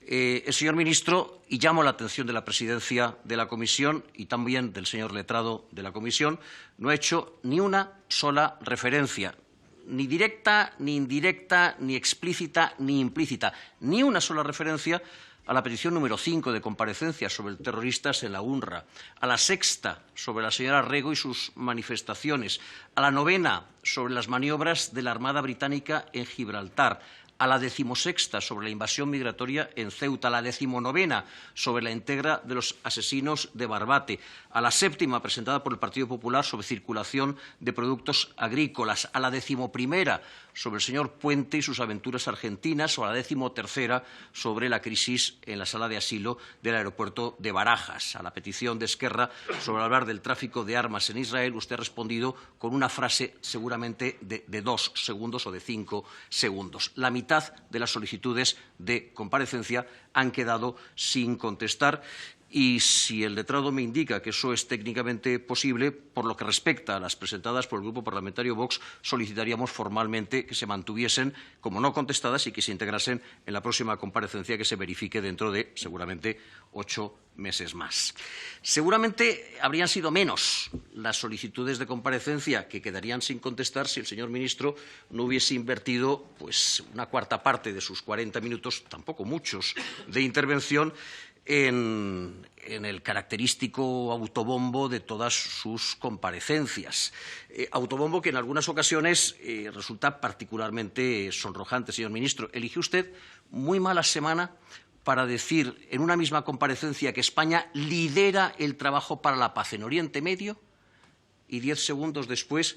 El señor ministro, y llamo la atención de la presidencia de la comisión y también del señor letrado de la comisión, no ha hecho ni una sola referencia, ni directa, ni indirecta, ni explícita, ni implícita, ni una sola referencia a la petición número 5 de comparecencia sobre terroristas en la UNRWA, a la 6ª sobre la señora Rego y sus manifestaciones, a la 9ª sobre las maniobras de la Armada Británica en Gibraltar, a la 16ª sobre la invasión migratoria en Ceuta, a la 19ª sobre la integra de los asesinos de Barbate, a la 7ª presentada por el Partido Popular sobre circulación de productos agrícolas, a la 11ª sobre el señor Puente y sus aventuras argentinas, o a la 13ª sobre la crisis en la sala de asilo del aeropuerto de Barajas. A la petición de Esquerra sobre hablar del tráfico de armas en Israel, usted ha respondido con una frase seguramente de 2 segundos o de 5 segundos. La mitad de las solicitudes de comparecencia han quedado sin contestar. Y si el letrado me indica que eso es técnicamente posible, por lo que respecta a las presentadas por el Grupo Parlamentario Vox, solicitaríamos formalmente que se mantuviesen como no contestadas y que se integrasen en la próxima comparecencia que se verifique dentro de, seguramente, 8 meses más. Seguramente habrían sido menos las solicitudes de comparecencia que quedarían sin contestar si el señor ministro no hubiese invertido una cuarta parte de sus 40 minutos, tampoco muchos, de intervención en el característico autobombo de todas sus comparecencias. Autobombo que en algunas ocasiones resulta particularmente sonrojante, señor ministro. Eligió usted muy mala semana para decir en una misma comparecencia que España lidera el trabajo para la paz en Oriente Medio y 10 segundos después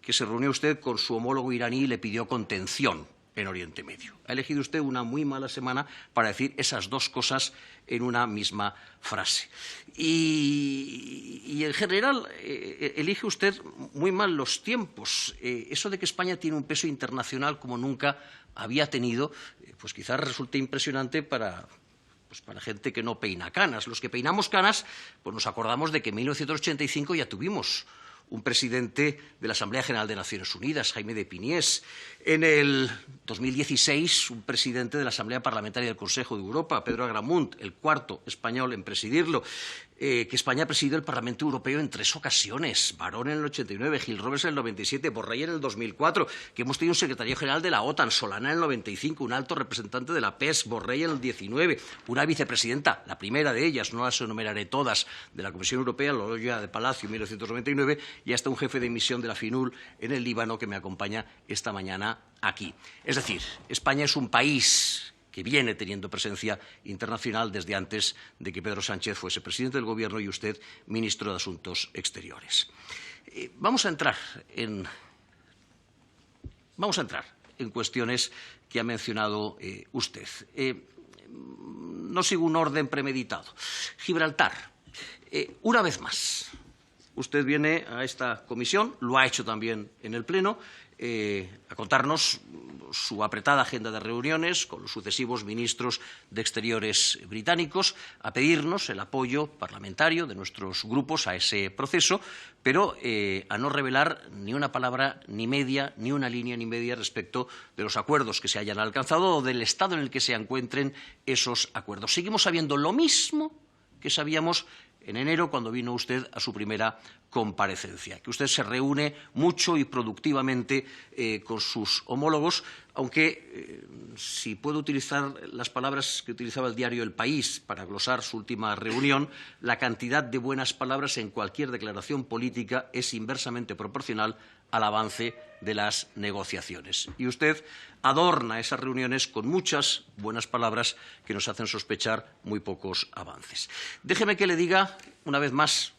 que se reunió usted con su homólogo iraní y le pidió contención en Oriente Medio. Ha elegido usted una muy mala semana para decir esas dos cosas en una misma frase. Y en general, elige usted muy mal los tiempos. Eso de que España tiene un peso internacional como nunca había tenido, pues quizás resulte impresionante para gente que no peina canas. Los que peinamos canas, pues nos acordamos de que en 1985 ya tuvimos un presidente de la Asamblea General de Naciones Unidas, Jaime de Piniés. En el 2016, un presidente de la Asamblea Parlamentaria del Consejo de Europa, Pedro Agramunt, el 4º español en presidirlo. Que España ha presidido el Parlamento Europeo en 3 ocasiones, Barón en el 89, Gil Robles en el 97, Borrell en el 2004, que hemos tenido un secretario general de la OTAN, Solana en el 95, un alto representante de la PES, Borrell en el 19, una vicepresidenta, la primera de ellas, no las enumeraré todas, de la Comisión Europea, Loyola de Palacio en 1999, y hasta un jefe de misión de la FINUL en el Líbano que me acompaña esta mañana aquí. Es decir, España es un país que viene teniendo presencia internacional desde antes de que Pedro Sánchez fuese presidente del Gobierno y usted ministro de Asuntos Exteriores. Vamos a entrar en cuestiones que ha mencionado usted. No sigo un orden premeditado. Gibraltar. Una vez más, usted viene a esta comisión, lo ha hecho también en el Pleno, a contarnos su apretada agenda de reuniones con los sucesivos ministros de Exteriores británicos, a pedirnos el apoyo parlamentario de nuestros grupos a ese proceso, pero a no revelar ni una palabra ni media, ni una línea ni media respecto de los acuerdos que se hayan alcanzado o del estado en el que se encuentren esos acuerdos. Seguimos sabiendo lo mismo que sabíamos en enero, cuando vino usted a su primera comparecencia, que usted se reúne mucho y productivamente con sus homólogos, aunque si puedo utilizar las palabras que utilizaba el diario El País para glosar su última reunión, la cantidad de buenas palabras en cualquier declaración política es inversamente proporcional al avance de las negociaciones. Y usted adorna esas reuniones con muchas buenas palabras que nos hacen sospechar muy pocos avances. Déjeme que le diga, una vez más,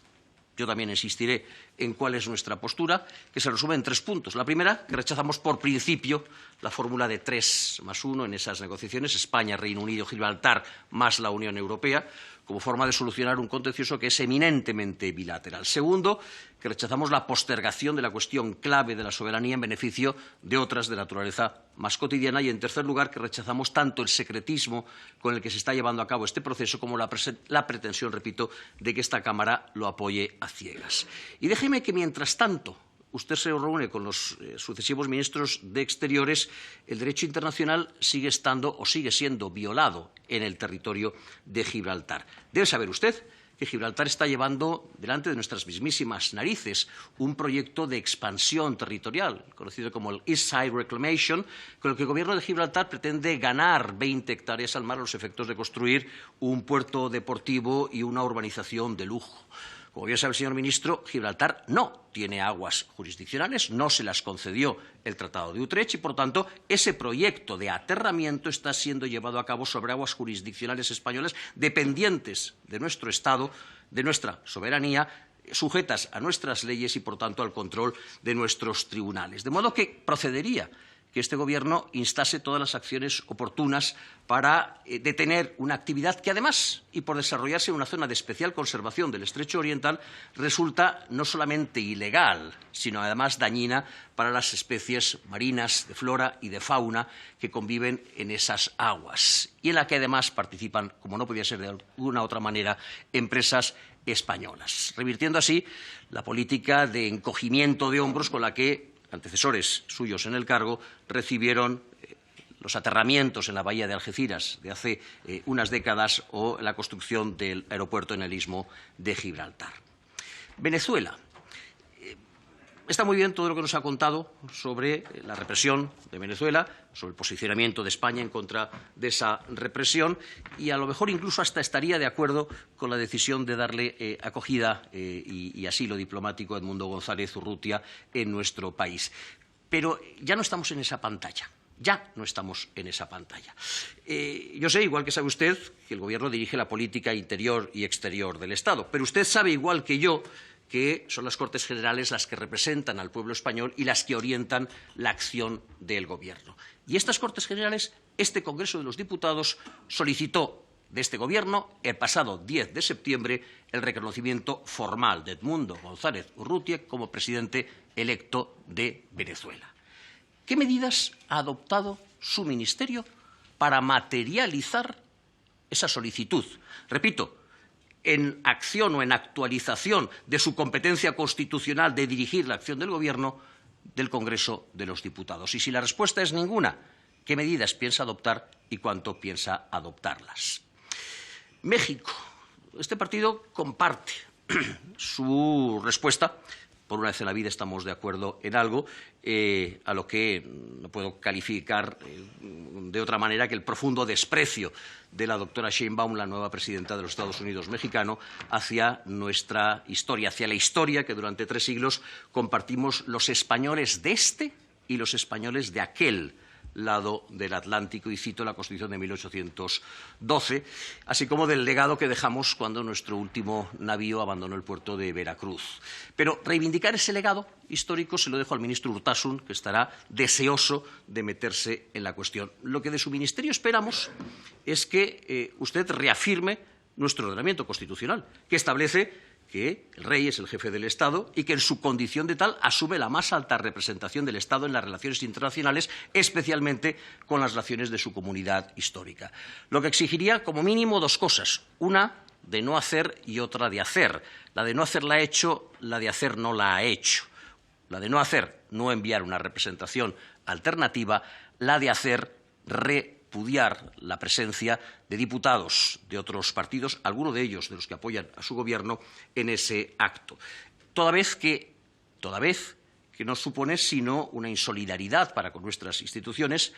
yo también insistiré en cuál es nuestra postura, que se resume en 3 puntos. La primera, que rechazamos por principio la fórmula de 3+1 en esas negociaciones, España, Reino Unido, Gibraltar, más la Unión Europea, como forma de solucionar un contencioso que es eminentemente bilateral. Segundo, que rechazamos la postergación de la cuestión clave de la soberanía en beneficio de otras de naturaleza más cotidiana. Y, en tercer lugar, que rechazamos tanto el secretismo con el que se está llevando a cabo este proceso como la pretensión, repito, de que esta Cámara lo apoye a ciegas. Y déjeme que, mientras tanto, usted se reúne con los sucesivos ministros de Exteriores, el derecho internacional sigue estando o sigue siendo violado en el territorio de Gibraltar. Debe saber usted que Gibraltar está llevando delante de nuestras mismísimas narices un proyecto de expansión territorial, conocido como el East Side Reclamation, con el que el Gobierno de Gibraltar pretende ganar 20 hectáreas al mar a los efectos de construir un puerto deportivo y una urbanización de lujo. Como bien sabe el señor ministro, Gibraltar no tiene aguas jurisdiccionales, no se las concedió el Tratado de Utrecht y, por tanto, ese proyecto de aterramiento está siendo llevado a cabo sobre aguas jurisdiccionales españolas dependientes de nuestro Estado, de nuestra soberanía, sujetas a nuestras leyes y, por tanto, al control de nuestros tribunales. De modo que procedería que este Gobierno instase todas las acciones oportunas para detener una actividad que, además, y por desarrollarse en una zona de especial conservación del Estrecho Oriental, resulta no solamente ilegal, sino además dañina para las especies marinas de flora y de fauna que conviven en esas aguas y en la que, además, participan, como no podía ser de alguna otra manera, empresas españolas, revirtiendo así la política de encogimiento de hombros con la que antecesores suyos en el cargo recibieron los aterramientos en la bahía de Algeciras de hace unas décadas o la construcción del aeropuerto en el istmo de Gibraltar. Venezuela. Está muy bien todo lo que nos ha contado sobre la represión de Venezuela, sobre el posicionamiento de España en contra de esa represión y a lo mejor incluso hasta estaría de acuerdo con la decisión de darle acogida y asilo diplomático a Edmundo González Urrutia en nuestro país. Pero ya no estamos en esa pantalla. Ya no estamos en esa pantalla. Yo sé, igual que sabe usted, que el Gobierno dirige la política interior y exterior del Estado, pero usted sabe igual que yo que son las Cortes Generales las que representan al pueblo español y las que orientan la acción del Gobierno. Y estas Cortes Generales, este Congreso de los Diputados, solicitó de este Gobierno el pasado 10 de septiembre el reconocimiento formal de Edmundo González Urrutia como presidente electo de Venezuela. ¿Qué medidas ha adoptado su ministerio para materializar esa solicitud? Repito, en acción o en actualización de su competencia constitucional de dirigir la acción del Gobierno del Congreso de los Diputados. Y si la respuesta es ninguna, ¿qué medidas piensa adoptar y cuánto piensa adoptarlas? México. Este partido comparte su respuesta. Por una vez en la vida estamos de acuerdo en algo, a lo que no puedo calificar de otra manera que el profundo desprecio de la doctora Sheinbaum, la nueva presidenta de los Estados Unidos mexicano, hacia nuestra historia, hacia la historia que durante 3 siglos compartimos los españoles de este y los españoles de aquel lado del Atlántico, y cito la Constitución de 1812, así como del legado que dejamos cuando nuestro último navío abandonó el puerto de Veracruz. Pero reivindicar ese legado histórico se lo dejo al ministro Urtasun, que estará deseoso de meterse en la cuestión. Lo que de su ministerio esperamos es que usted reafirme nuestro ordenamiento constitucional, que establece que el rey es el jefe del Estado y que en su condición de tal asume la más alta representación del Estado en las relaciones internacionales, especialmente con las relaciones de su comunidad histórica. Lo que exigiría como mínimo 2 cosas, una de no hacer y otra de hacer. La de no hacer la ha hecho, la de hacer no la ha hecho. La de no hacer, no enviar una representación alternativa, la de hacer, repudiar la presencia de diputados de otros partidos, algunos de ellos de los que apoyan a su Gobierno, en ese acto. Toda vez que no supone sino una insolidaridad para con nuestras instituciones,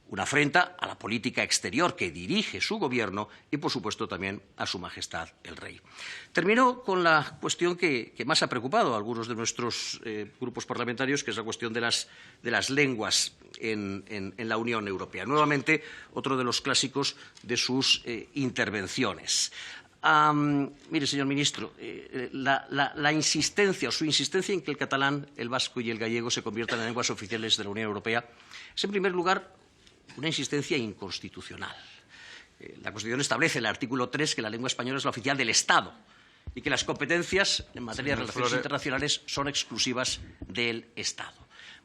una afrenta a la política exterior que dirige su Gobierno y, por supuesto, también a Su Majestad el Rey. Termino con la cuestión que más ha preocupado a algunos de nuestros grupos parlamentarios, que es la cuestión de las lenguas en la Unión Europea. Nuevamente, otro de los clásicos de sus intervenciones. Mire, señor ministro, la insistencia o su insistencia en que el catalán, el vasco y el gallego se conviertan en lenguas oficiales de la Unión Europea es, en primer lugar, una insistencia inconstitucional. La Constitución establece en el artículo 3 que la lengua española es la oficial del Estado y que las competencias en materia de relaciones internacionales son exclusivas del Estado.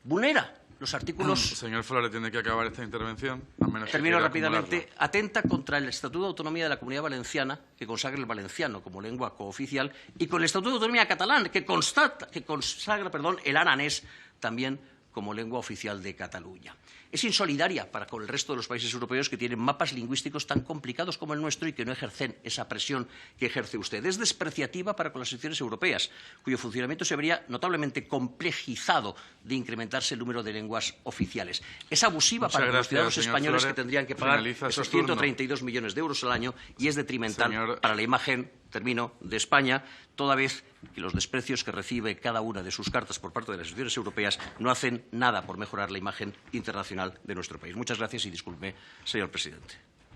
Vulnera los artículos... Señor Flores, tiene que acabar esta intervención. A menos que Termino quiera rápidamente. acumularla. Atenta contra el Estatuto de Autonomía de la Comunidad Valenciana, que consagra el valenciano como lengua cooficial, y con el Estatuto de Autonomía catalán, que consagra el aranés también como lengua oficial de Cataluña. Es insolidaria para con el resto de los países europeos que tienen mapas lingüísticos tan complicados como el nuestro y que no ejercen esa presión que ejerce usted. Es despreciativa para con las instituciones europeas, cuyo funcionamiento se vería notablemente complejizado de incrementarse el número de lenguas oficiales. Es abusiva Muchas para los ciudadanos gracias, españoles Flores. que tendrían que pagar Finaliza su esos turno. 132 millones de euros al año y es detrimental Señor... para la imagen, termino, de España, toda vez que los desprecios que recibe cada una de sus cartas por parte de las instituciones europeas no hacen nada por mejorar la imagen internacional de nuestro país. Muchas gracias y disculpe, señor presidente.